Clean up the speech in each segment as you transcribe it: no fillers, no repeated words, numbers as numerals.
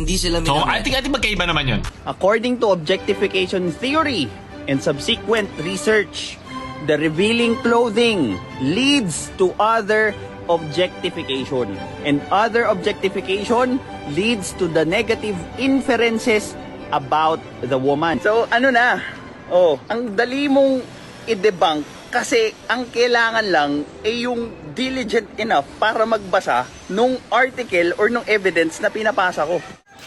hindi sila So, I minamet. think magkaiba naman yun. According to objectification theory and subsequent research, the revealing clothing leads to other objectification. And other objectification leads to the negative inferences about the woman. So, ano na? Ang dali mong i-debunk kasi ang kailangan lang ay yung diligent enough para magbasa nung article or nung evidence na pinapasa ko.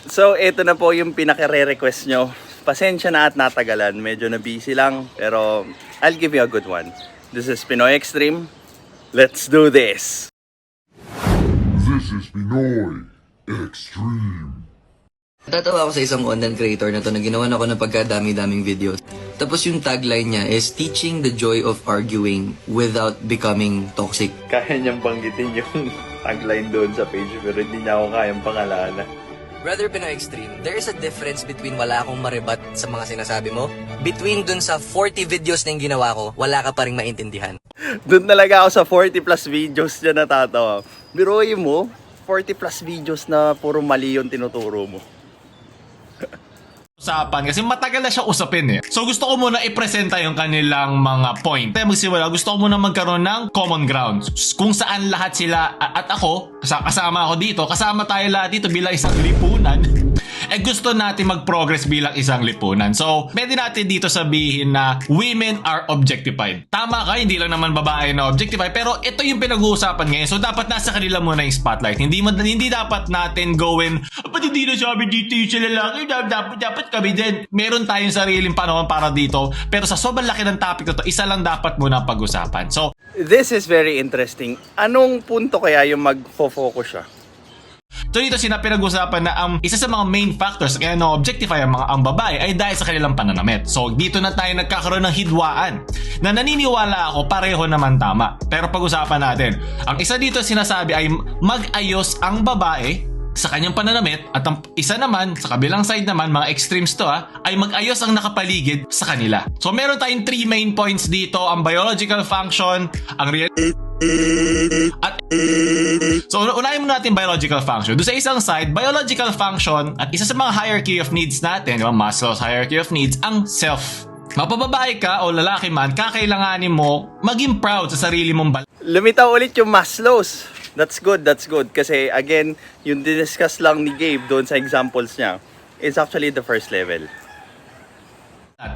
So, ito na po yung pinaka-re-request nyo. Pasensya na at natagalan. Medyo na busy lang. Pero, I'll give you a good one. This is Pinoy Extreme. Let's do this! This is Pinoy Extreme. Natatawa ako sa isang content creator na to na ginawan ako ng pagkadami-daming videos. Tapos yung tagline niya is teaching the joy of arguing without becoming toxic. Kaya niyang banggitin yung tagline doon sa page pero hindi niya ako kayang pangalanan. Brother Pinoy Extreme, there is a difference between wala akong maribat sa mga sinasabi mo, between dun sa 40 videos na yung ginawa ko, wala ka pa rin maintindihan. Doon talaga ako sa 40 plus videos niya natatawa. Biruin mo, 40 plus videos na puro mali yung tinuturo mo. Usapan kasi matagal na siya usapin eh. So gusto ko muna i-presenta yung kanilang mga point. Kaya magsimula, gusto ko muna magkaroon ng common ground kung saan lahat sila at ako, kasama ako dito, kasama tayo lahat dito bilang isang lipunan. Gusto natin mag-progress bilang isang lipunan. So, pwede natin dito sabihin na women are objectified. Tama ka, hindi lang naman babae na objectified, pero ito yung pinag-uusapan ngayon. So, dapat nasa kanila muna yung spotlight. Hindi dapat natin gawin, ba't hindi na sabi dito yung sila lalaki? Dapat kami din. Meron tayong sariling panahon para dito. Pero sa sobrang laki ng topic na to, isa lang dapat muna pag-usapan. So, This is very interesting. Anong punto kaya yung magfo-focus siya? so dito pinag-usapan na ang isa sa mga main factors kaya na-objectify ang babae ay dahil sa kanilang pananamit. So dito na tayo nagkakaroon ng hidwaan na naniniwala ako pareho naman tama. Pero pag-usapan natin, ang isa dito sinasabi ay mag-ayos ang babae sa kanyang pananamit at ang isa naman sa kabilang side naman, mga extremes to ay mag-ayos ang nakapaligid sa kanila. So meron tayong 3 main points dito, ang biological function, ang real at so unahin muna natin biological function. Doon sa isang side, biological function at isa sa mga hierarchy of needs natin, diba? Maslow's hierarchy of needs, ang self. Mapababae ka o lalaki man, kakailanganin mo maging proud sa sarili mong Lumitaw ulit yung Maslow's. That's good. Kasi again, yung diniscuss lang ni Gabe doon sa examples niya is actually the first level.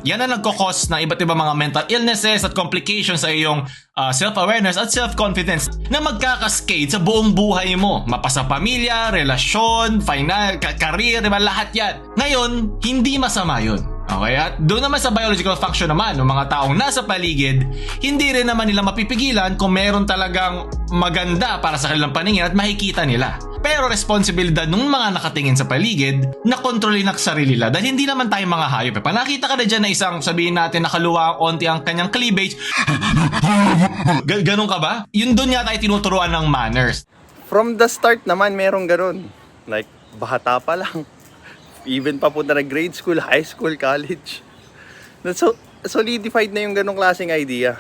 Yan ang nagkakos ng iba't ibang mga mental illnesses at complications sa iyong self-awareness at self-confidence na magkakascade sa buong buhay mo. Mapasa pamilya, relasyon, career, diba? Lahat yan. Ngayon, hindi masama yun. Okay? At doon naman sa biological function naman ng mga taong nasa paligid, hindi rin naman nila mapipigilan kung meron talagang maganda para sa kanilang paningin at makikita nila. Pero responsibilidad ng mga nakatingin sa paligid na kontrolin ang sarili nila dahil hindi naman tayo mga hayop. Panakita ka na dyan na isang sabihin natin nakaluwa ang onti ang kanyang cleavage. Ganun ka ba? Yun doon nga tayo tinuturuan ng manners. From the start naman, merong ganun. Like, bata pa lang. Even papunta na grade school, high school, college. So, solidified na yung ganong klaseng idea.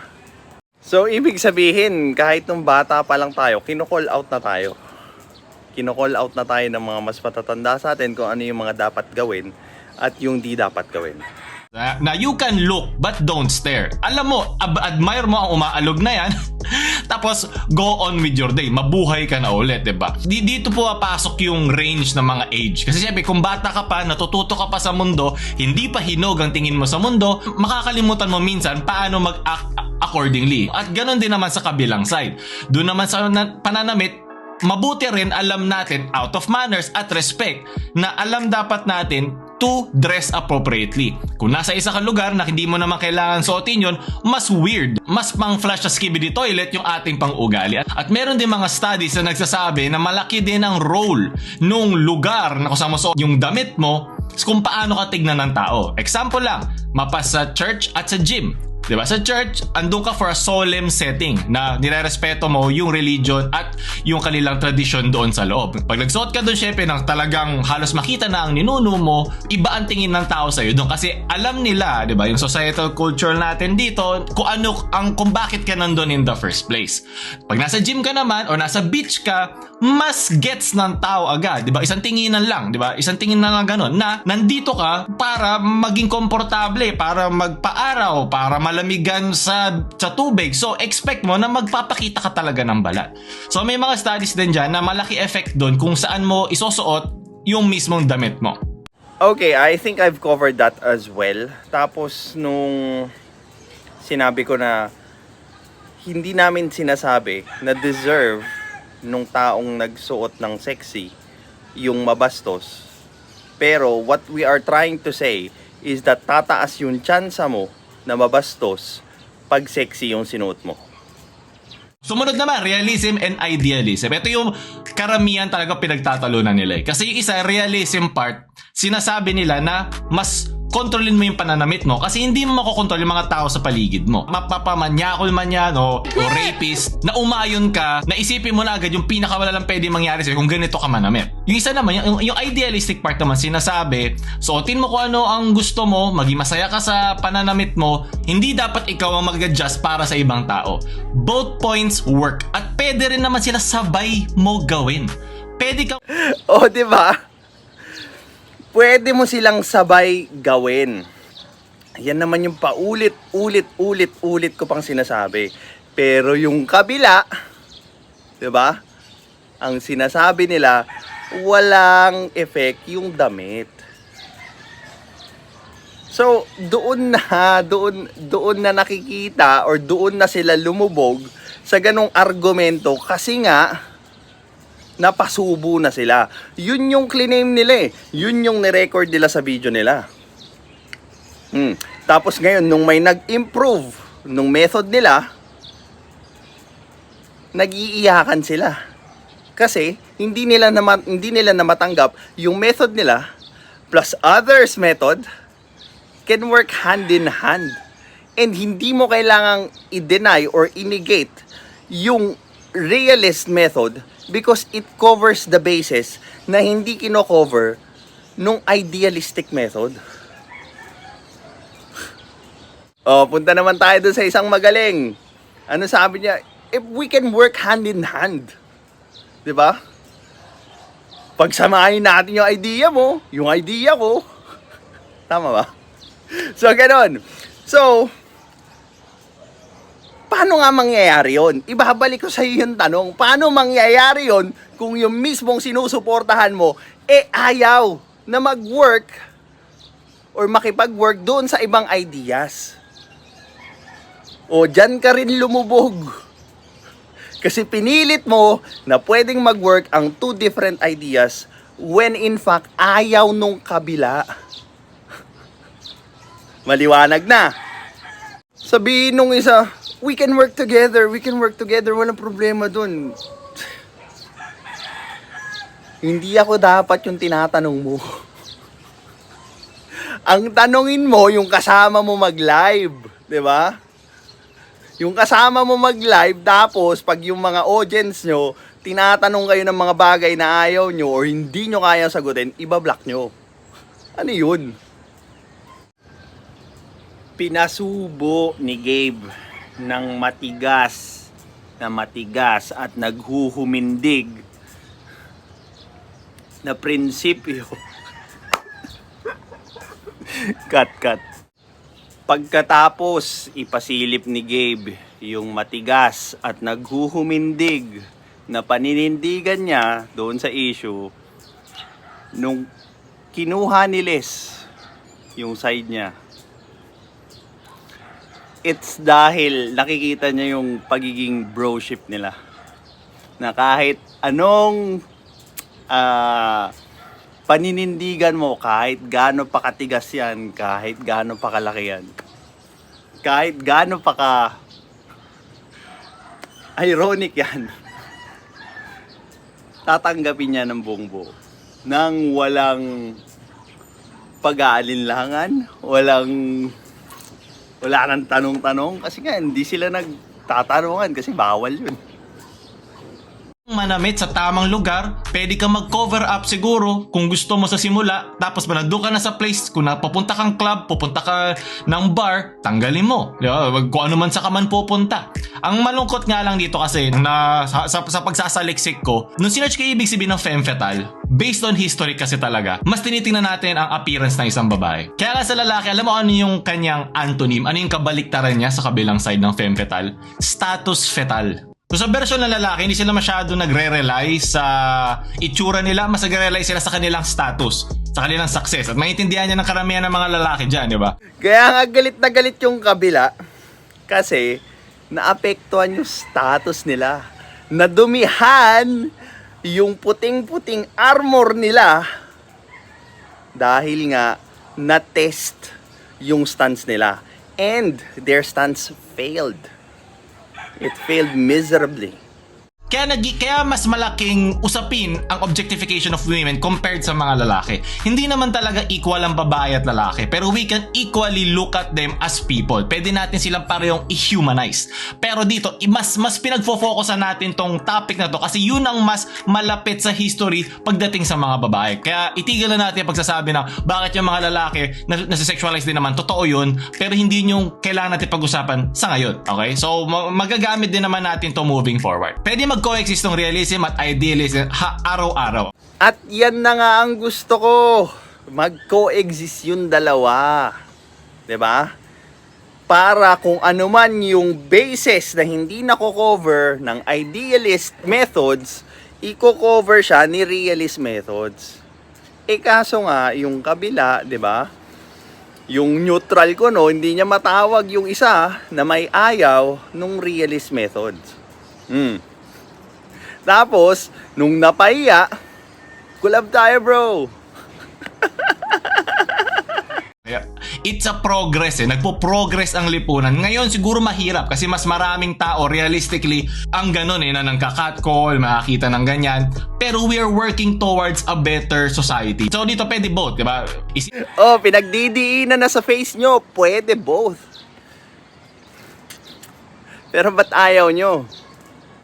So, ibig sabihin, kahit nung bata pa lang tayo, kino-call out na tayo. Kino-call out na tayo ng mga mas matatanda sa atin kung ano yung mga dapat gawin at yung di dapat gawin. Na you can look but don't stare. Alam mo, admire mo ang umaalog na yan. Tapos go on with your day. Mabuhay ka na ulit, 'di ba? Dito po papasok yung range ng mga age. Kasi syempre kung bata ka pa, natututo ka pa sa mundo, hindi pa hinog ang tingin mo sa mundo, makakalimutan mo minsan paano mag-act accordingly. At ganoon din naman sa kabilang side. Doon naman sa pananamit, mabuti rin alam natin out of manners at respect na alam dapat natin to dress appropriately. Kung nasa isa kang lugar na hindi mo naman kailangan suotin yun, mas weird, mas pang flash sa skibidi toilet yung ating pang-ugali. At meron din mga studies na nagsasabi na malaki din ang role nung lugar na kung saan mo suot yung damit mo kung paano ka tignan ng tao. Example lang, mapas sa church at sa gym. Diba? Sa church, andun ka for a solemn setting na nirerespeto mo yung religion at yung kanilang tradisyon doon sa loob. Pag nagsuot ka doon, syempre, nang talagang halos makita na ang ninuno mo, iba ang tingin ng tao sa'yo doon. Kasi alam nila, diba, yung societal culture natin dito, kung bakit ka nandun in the first place. Pag nasa gym ka naman o nasa beach ka, mas gets ng tao agad. Diba? Isang tinginan lang. Diba? Isang tinginan lang ganun na nandito ka para maging komportable, para magpaaraw, para malamigan sa tubig. So, expect mo na magpapakita ka talaga ng balat. So, may mga studies din dyan na malaki effect doon kung saan mo isusuot yung mismong damit mo. Okay, I think I've covered that as well. Tapos, nung sinabi ko na hindi namin sinasabi na deserve nung taong nagsuot ng sexy yung mabastos. Pero, what we are trying to say is that tataas yung tsansa mo na mabastos pag sexy yung sinuot mo. Sumunod naman, realism and idealism. Ito yung karamihan talaga pinagtatalunan nila. Kasi yung isa, realism part, sinasabi nila na mas kontrolin mo yung pananamit mo kasi hindi mo makokontrol yung mga tao sa paligid mo. Mapapamanyakol man yan o rapist, na umayon ka, na isipin mo na agad yung pinakawalalang pwede mangyari sa'yo kung ganito ka manamit. Yung isa naman, yung idealistic part naman, sinasabi, suotin mo kung ano ang gusto mo, maging masaya ka sa pananamit mo, hindi dapat ikaw ang mag-adjust para sa ibang tao. Both points work. At pwede rin naman sila sabay mo gawin. Pwede ka... O, di ba? Pwede mo silang sabay gawin. Yan naman yung paulit-ulit ko pang sinasabi. Pero yung kabila, 'di ba? Ang sinasabi nila, walang effect yung damit. So, doon na nakikita or doon na sila lumubog sa ganong argumento kasi nga napasubo na sila. Yun yung claim nila eh. Yun yung nirecord nila sa video nila. Tapos ngayon, nung may nag-improve nung method nila, nag-iiyakan sila. Kasi hindi nila na matanggap yung method nila plus others method can work hand in hand. And hindi mo kailangang i-deny or i-negate yung realist method because it covers the bases na hindi kino-cover nung idealistic method. Punta naman tayo dun sa isang magaling. Ano sabi niya? If we can work hand in hand. 'Di ba? Pagsamahin natin yung idea mo, yung idea ko. Tama ba? So, ganun. So, paano nga mangyayari yun? Ibabalik ko sa iyo yung tanong, paano mangyayari yun kung yung mismong sinusuportahan mo, ayaw na mag-work or makipag-work doon sa ibang ideas? O, dyan ka rin lumubog. Kasi pinilit mo na pwedeng mag-work ang two different ideas when in fact ayaw nung kabila. Maliwanag na. Sabihin nung isa, we can work together, walang problema dun. Hindi ako dapat yung tinatanong mo. Ang tanongin mo, yung kasama mo mag-live, di ba? Yung kasama mo mag-live, tapos pag yung mga audience nyo, tinatanong kayo ng mga bagay na ayaw nyo or hindi nyo kaya sagutin, ibablock nyo. Ano yun? Pinasubo ni Gabe ng matigas at naghuhumindig na prinsipyo. Cut. Pagkatapos ipasilip ni Gabe yung matigas at naghuhumindig na paninindigan niya doon sa issue, nung kinuha ni Les yung side niya, it's dahil nakikita niya yung pagiging broship nila. Na kahit anong paninindigan mo, kahit gaano pa katigas yan, kahit gaano pa kalaki yan, kahit gaano pa ka ironic yan, tatanggapin niya ng buong buo. Nang walang pag-aalinlangan, walang Wala nang tanong-tanong kasi nga hindi sila nagtatanungan kasi bawal yun. Manamit sa tamang lugar, pwede kang mag-cover up siguro kung gusto mo sa simula. Tapos pa nandun ka na sa place, kung napapunta kang club, pupunta ka ng bar, tanggalin mo. Di ba? Kung ano man sa ka man pupunta. Ang malungkot nga lang dito kasi sa pagsasaliksik ko, nung sinerch ko ibig sabihin ng femme fatale, based on history kasi talaga, mas tinitingnan natin ang appearance ng isang babae. Kaya nga sa lalaki, alam mo ano yung kanyang antonym, ano yung kabaliktaran niya sa kabilang side ng femme fatale? Status fetal. So sa version ng lalaki, hindi sila masyado nagre-rely sa itsura nila, mas nagre-rely sila sa kanilang status, sa kanilang success. At maintindihan niya ng karamihan ng mga lalaki dyan, di ba? Kaya nga galit na galit yung kabila kasi naapektuhan yung status nila. Nadumihan yung puting-puting armor nila dahil nga na-test yung stance nila. And their stance failed. It failed miserably. Kaya mas malaking usapin ang objectification of women compared sa mga lalaki. Hindi naman talaga equal ang babae at lalaki, pero we can equally look at them as people. Pwede natin silang parehong i-humanize. Pero dito, mas pinagfo-focusan natin tong topic na to kasi yun ang mas malapit sa history pagdating sa mga babae. Kaya itigil na natin ang pagsasabi na bakit yung mga lalaki nasa-sexualize din naman. Totoo yun, pero hindi yung kailangan natin pag-usapan sa ngayon. Okay? So, magagamit din naman natin to moving forward. Pwede mag-coexist ng realism at idealism araw-araw. At yan na nga ang gusto ko. Mag-coexist yung dalawa. 'Di ba? Para kung ano man yung basis na hindi nako-cover ng idealist methods, i-cover siya ni realist methods. Kaso nga, yung kabila, 'di ba? Yung neutral ko, no, hindi niya matawag yung isa na may ayaw nung realist methods. Tapos, nung napahiya, collab tayo, bro. It's a progress Nagpo-progress ang lipunan. Ngayon siguro mahirap kasi mas maraming tao realistically ang ganun na nangka-catcall, makakita ng ganyan. Pero we are working towards a better society. So dito pwede both, di ba? Pinagdidiinan na sa face nyo. Pwede both. Pero ba't ayaw nyo?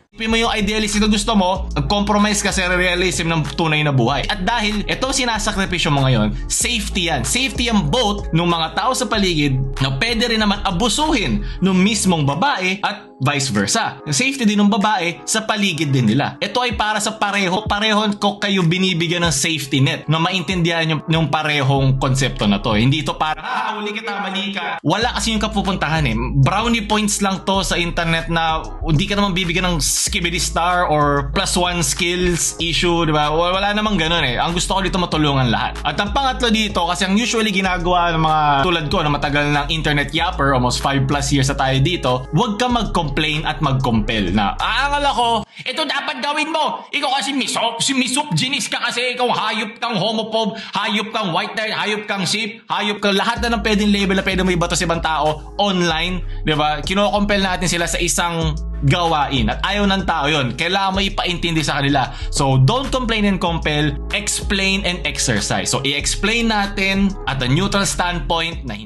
Isipin mo yung idealism na gusto mo, compromise ka sa realism ng tunay na buhay. At dahil itong sinasakripisyo mo ngayon, safety yan. Safety yan both ng mga tao sa paligid na pwede rin naman abusuhin ng mismong babae at vice versa. Yung safety din ng babae sa paligid din nila. Ito ay para sa pareho ko kayo binibigyan ng safety net na maintindihan yung parehong konsepto na to. Hindi ito para, huli kita, mali ka. Wala kasi yung kapupuntahan Brownie points lang to sa internet na hindi ka naman bibigyan ng skibidi star or +1 skills issue, di ba? Wala namang ganun Ang gusto ko dito matulungan lahat. At ang pangatlo dito, kasi ang usually ginagawa ng mga tulad ko na matagal ng internet yapper, almost 5+ years na tayo dito, huwag ka mag-complain at mag-compel na, aangal ako, ito dapat gawin mo. Ikaw kasi misogynist ka kasi, ikaw hayop kang homophobe, hayop kang white knight, hayop kang sheep, hayop kang lahat na ng pwedeng label na pwede mo ibato sa ibang tao online, di ba? Kino-compel natin sila sa isang gawain at ayaw ng tao yun. Kailangan mo ipaintindi sa kanila. So, don't complain and compel, explain and exercise. So, i-explain natin at a neutral standpoint na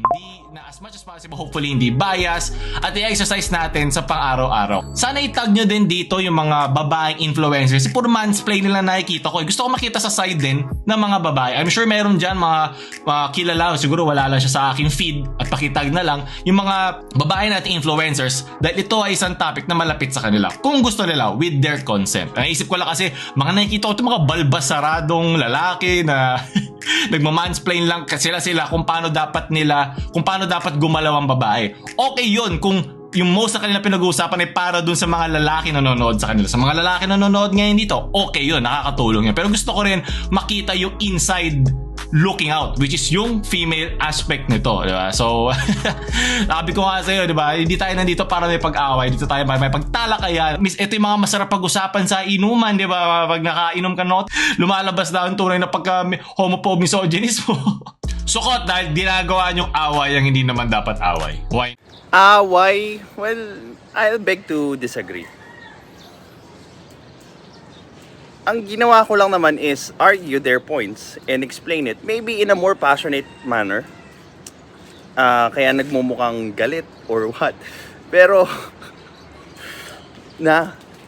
as much as possible, hopefully hindi bias, at i-exercise natin sa pang-araw-araw. Sana itag nyo din dito yung mga babaeng influencers. Puro mansplain nila nakikita ko. Gusto ko makita sa side din ng mga babae. I'm sure meron dyan mga kilala, siguro wala lang siya sa aking feed at pakitag na lang yung mga babae nating influencers dahil ito ay isang topic na malapit sa kanila. Kung gusto nila, with their consent. Naisip ko lang kasi, mga nakikita ko ito mga balbasaradong lalaki na nagmamansplain lang sila kung paano dapat gumalaw ang babae. Okay yun kung yung most na kanila pinag-uusapan ay para dun sa mga lalaki na nanonood sa kanila. Sa mga lalaki na nanonood ngayon dito, okay yun, nakakatulong yun. Pero gusto ko rin makita yung inside looking out, which is yung female aspect nito, di ba? So, sabi ko nga sa'yo, di ba? Hindi tayo nandito para may pag-away, dito tayo may pagtalakayan. Ito yung mga masarap pag-usapan sa inuman, di ba? Pag nakainom ka lumalabas na ang tunay na pagka-homophobe misogynist mo. Sukot dahil ginagawa niyong away ang hindi naman dapat away. Why? Away? Well, I'll beg to disagree. Ang ginawa ko lang naman is argue their points and explain it, maybe in a more passionate manner. kaya nagmumukhang galit or what. Pero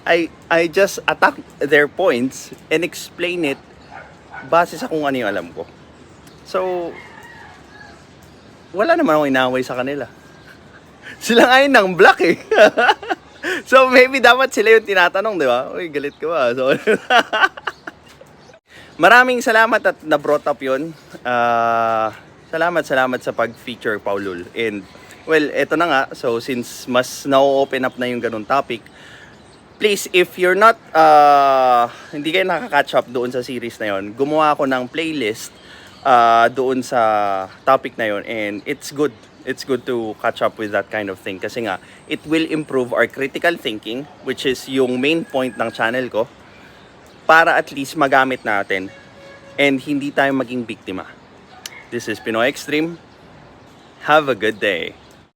I just attack their points and explain it base sa kung ano yung alam ko. So, wala naman akong inaaway sa kanila. Sila nga yun ng black eh. So, maybe dapat sila yung tinatanong, di ba? Uy, galit ka ba? So, maraming salamat at na-brought up yun. Salamat sa pag-feature, Paulul. And, well, eto na nga. So, since mas na-open up na yung ganun topic, please, if you're not, hindi kayo nakaka-catch up doon sa series na yon, gumawa ako ng playlist doon sa topic na yon, and it's good. It's good to catch up with that kind of thing kasi nga, it will improve our critical thinking, which is yung main point ng channel ko, para at least magamit natin and hindi tayo maging biktima. This is Pinoy Extreme. Have a good day.